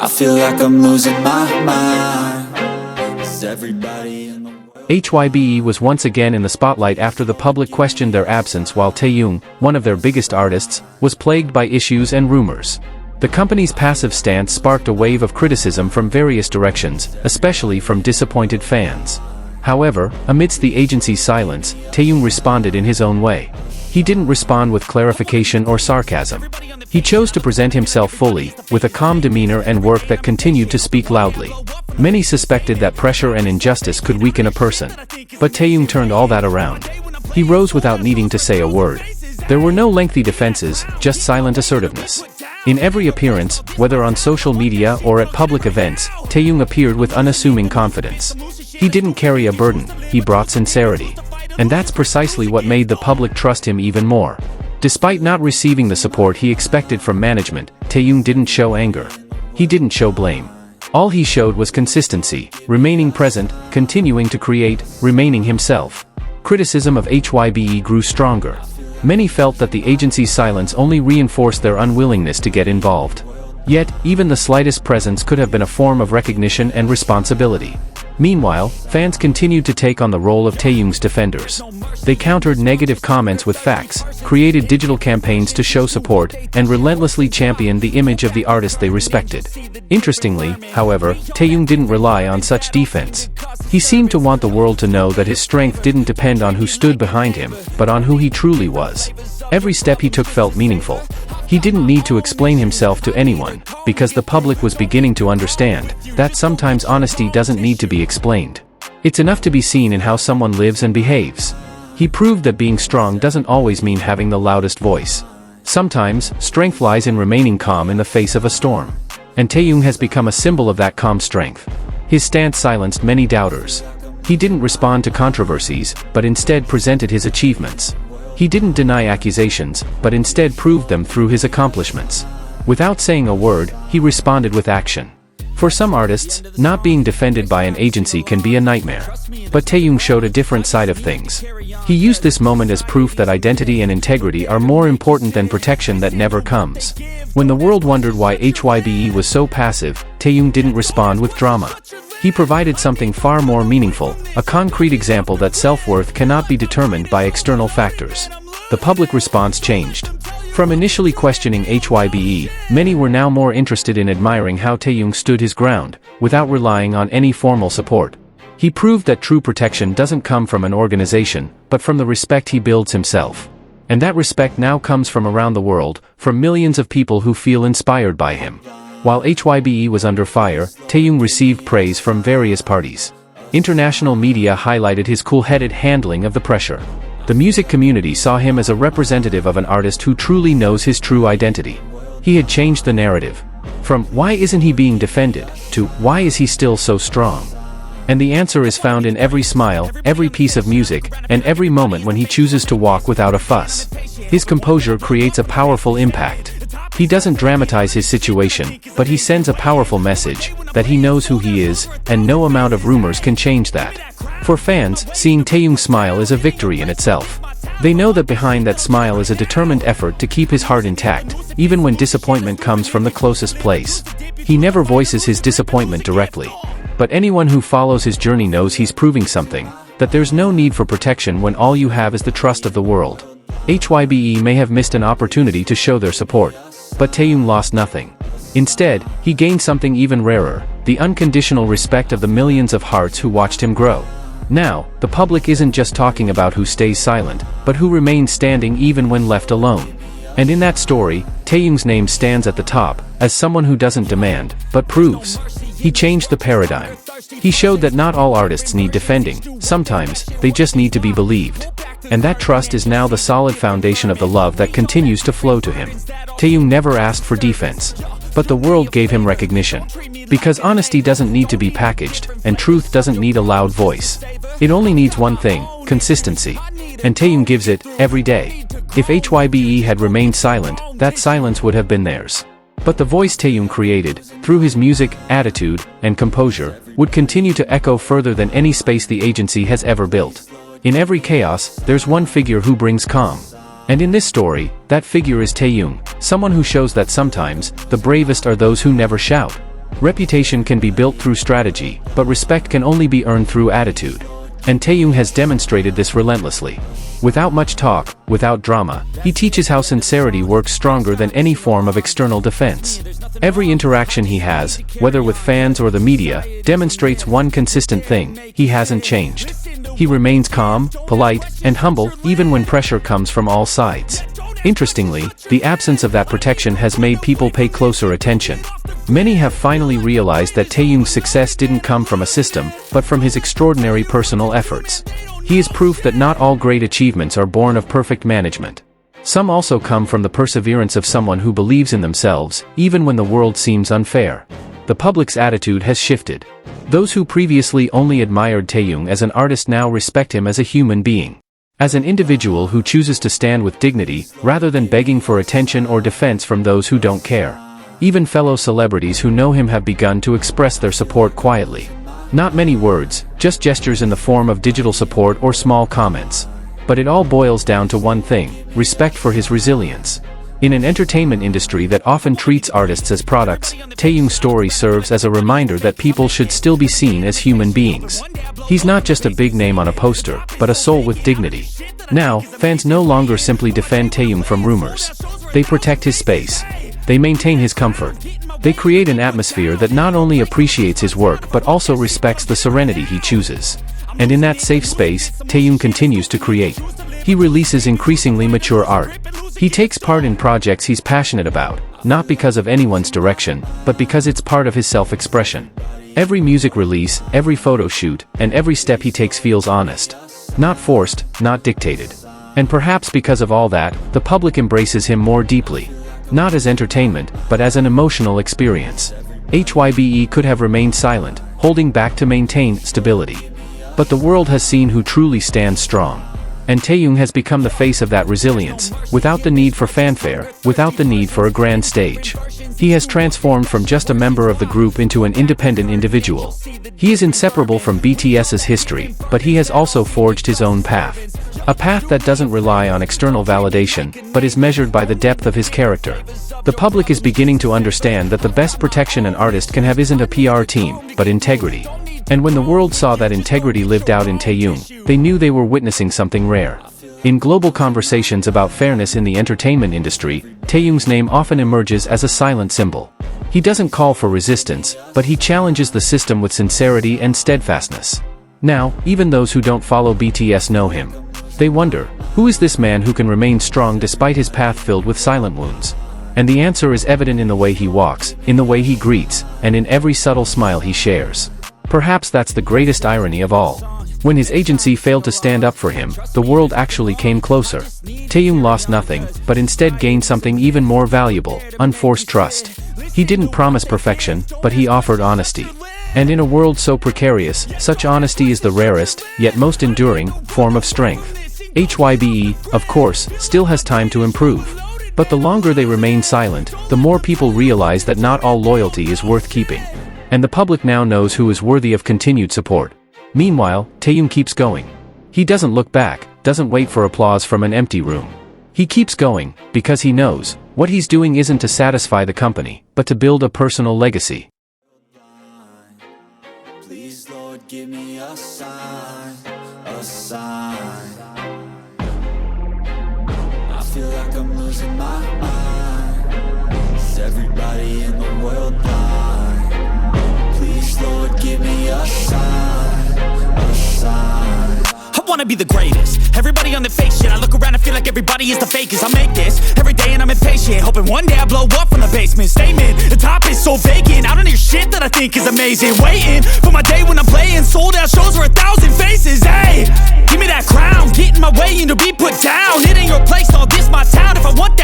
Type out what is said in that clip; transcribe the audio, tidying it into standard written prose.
I feel like I'm losing my mind. Is everybody in the world? HYBE was once again in the spotlight after the public questioned their absence while Taehyung, one of their biggest artists, was plagued by issues and rumors. The company's passive stance sparked a wave of criticism from various directions, especially from disappointed fans. However, amidst the agency's silence, Taehyung responded in his own way. He didn't respond with clarification or sarcasm. He chose to present himself fully, with a calm demeanor and work that continued to speak loudly. Many suspected that pressure and injustice could weaken a person. But Taehyung turned all that around. He rose without needing to say a word. There were no lengthy defenses, just silent assertiveness. In every appearance, whether on social media or at public events, Taehyung appeared with unassuming confidence. He didn't carry a burden, he brought sincerity. And that's precisely what made the public trust him even more. Despite not receiving the support he expected from management, Taehyung didn't show anger. He didn't show blame. All he showed was consistency, remaining present, continuing to create, remaining himself. Criticism of HYBE grew stronger. Many felt that the agency's silence only reinforced their unwillingness to get involved. Yet, even the slightest presence could have been a form of recognition and responsibility. Meanwhile, fans continued to take on the role of Taehyung's defenders. They countered negative comments with facts, created digital campaigns to show support, and relentlessly championed the image of the artist they respected. Interestingly, however, Taehyung didn't rely on such defense. He seemed to want the world to know that his strength didn't depend on who stood behind him, but on who he truly was. Every step he took felt meaningful. He didn't need to explain himself to anyone, because the public was beginning to understand that sometimes honesty doesn't need to be explained. It's enough to be seen in how someone lives and behaves. He proved that being strong doesn't always mean having the loudest voice. Sometimes, strength lies in remaining calm in the face of a storm. And Taehyung has become a symbol of that calm strength. His stance silenced many doubters. He didn't respond to controversies, but instead presented his achievements. He didn't deny accusations, but instead proved them through his accomplishments. Without saying a word, he responded with action. For some artists, not being defended by an agency can be a nightmare. But Taehyung showed a different side of things. He used this moment as proof that identity and integrity are more important than protection that never comes. When the world wondered why HYBE was so passive, Taehyung didn't respond with drama. He provided something far more meaningful, a concrete example that self-worth cannot be determined by external factors. The public response changed. From initially questioning HYBE, many were now more interested in admiring how Taehyung stood his ground, without relying on any formal support. He proved that true protection doesn't come from an organization, but from the respect he builds himself. And that respect now comes from around the world, from millions of people who feel inspired by him. While HYBE was under fire, Taehyung received praise from various parties. International media highlighted his cool-headed handling of the pressure. The music community saw him as a representative of an artist who truly knows his true identity. He had changed the narrative. From "why isn't he being defended?" to "why is he still so strong?" And the answer is found in every smile, every piece of music, and every moment when he chooses to walk without a fuss. His composure creates a powerful impact. He doesn't dramatize his situation, but he sends a powerful message, that he knows who he is, and no amount of rumors can change that. For fans, seeing Taehyung smile is a victory in itself. They know that behind that smile is a determined effort to keep his heart intact, even when disappointment comes from the closest place. He never voices his disappointment directly. But anyone who follows his journey knows he's proving something, that there's no need for protection when all you have is the trust of the world. HYBE may have missed an opportunity to show their support. But Taehyung lost nothing. Instead, he gained something even rarer, the unconditional respect of the millions of hearts who watched him grow. Now, the public isn't just talking about who stays silent, but who remains standing even when left alone. And in that story, Taehyung's name stands at the top, as someone who doesn't demand, but proves. He changed the paradigm. He showed that not all artists need defending, sometimes, they just need to be believed. And that trust is now the solid foundation of the love that continues to flow to him. Taehyung never asked for defense. But the world gave him recognition. Because honesty doesn't need to be packaged, and truth doesn't need a loud voice. It only needs one thing, consistency. And Taehyung gives it, every day. If HYBE had remained silent, that silence would have been theirs. But the voice Taehyung created, through his music, attitude, and composure, would continue to echo further than any space the agency has ever built. In every chaos, there's one figure who brings calm. And in this story, that figure is Taehyung, someone who shows that sometimes, the bravest are those who never shout. Reputation can be built through strategy, but respect can only be earned through attitude. And Taehyung has demonstrated this relentlessly. Without much talk, without drama, he teaches how sincerity works stronger than any form of external defense. Every interaction he has, whether with fans or the media, demonstrates one consistent thing: he hasn't changed. He remains calm, polite, and humble, even when pressure comes from all sides. Interestingly, the absence of that protection has made people pay closer attention. Many have finally realized that Taehyung's success didn't come from a system, but from his extraordinary personal efforts. He is proof that not all great achievements are born of perfect management. Some also come from the perseverance of someone who believes in themselves, even when the world seems unfair. The public's attitude has shifted. Those who previously only admired Taehyung as an artist now respect him as a human being. As an individual who chooses to stand with dignity, rather than begging for attention or defense from those who don't care. Even fellow celebrities who know him have begun to express their support quietly. Not many words, just gestures in the form of digital support or small comments. But it all boils down to one thing: respect for his resilience. In an entertainment industry that often treats artists as products, Taehyung's story serves as a reminder that people should still be seen as human beings. He's not just a big name on a poster, but a soul with dignity. Now, fans no longer simply defend Taehyung from rumors. They protect his space. They maintain his comfort. They create an atmosphere that not only appreciates his work but also respects the serenity he chooses. And in that safe space, Taehyung continues to create. He releases increasingly mature art. He takes part in projects he's passionate about, not because of anyone's direction, but because it's part of his self-expression. Every music release, every photo shoot, and every step he takes feels honest. Not forced, not dictated. And perhaps because of all that, the public embraces him more deeply. Not as entertainment, but as an emotional experience. HYBE could have remained silent, holding back to maintain stability. But the world has seen who truly stands strong. And Taehyung has become the face of that resilience, without the need for fanfare, without the need for a grand stage. He has transformed from just a member of the group into an independent individual. He is inseparable from BTS's history, but he has also forged his own path. A path that doesn't rely on external validation, but is measured by the depth of his character. The public is beginning to understand that the best protection an artist can have isn't a PR team, but integrity. And when the world saw that integrity lived out in Taehyung, they knew they were witnessing something rare. In global conversations about fairness in the entertainment industry, Taehyung's name often emerges as a silent symbol. He doesn't call for resistance, but he challenges the system with sincerity and steadfastness. Now, even those who don't follow BTS know him. They wonder, who is this man who can remain strong despite his path filled with silent wounds? And the answer is evident in the way he walks, in the way he greets, and in every subtle smile he shares. Perhaps that's the greatest irony of all. When his agency failed to stand up for him, the world actually came closer. Taehyung lost nothing, but instead gained something even more valuable: unforced trust. He didn't promise perfection, but he offered honesty. And in a world so precarious, such honesty is the rarest, yet most enduring, form of strength. HYBE, of course, still has time to improve. But the longer they remain silent, the more people realize that not all loyalty is worth keeping. And the public now knows who is worthy of continued support. Meanwhile, Taehyung keeps going. He doesn't look back, doesn't wait for applause from an empty room. He keeps going, because he knows, what he's doing isn't to satisfy the company, but to build a personal legacy. Please, Lord, give me a sign, a sign. I feel like I'm losing my mind. Is everybody in the world blind? Please, Lord, give me a sign, a sign. I wanna be the greatest. Everybody on the fake shit. I look around and feel like everybody is the fakest. I make this every day and I'm impatient, hoping one day I blow up from the basement. Statement, the top is so vacant. I don't hear shit that I think is amazing. Waiting for my day when I'm playing sold out shows for 1,000 faces. Hey, give me that crown, get in my way and to be put down. It ain't your place, all this my town. If I want that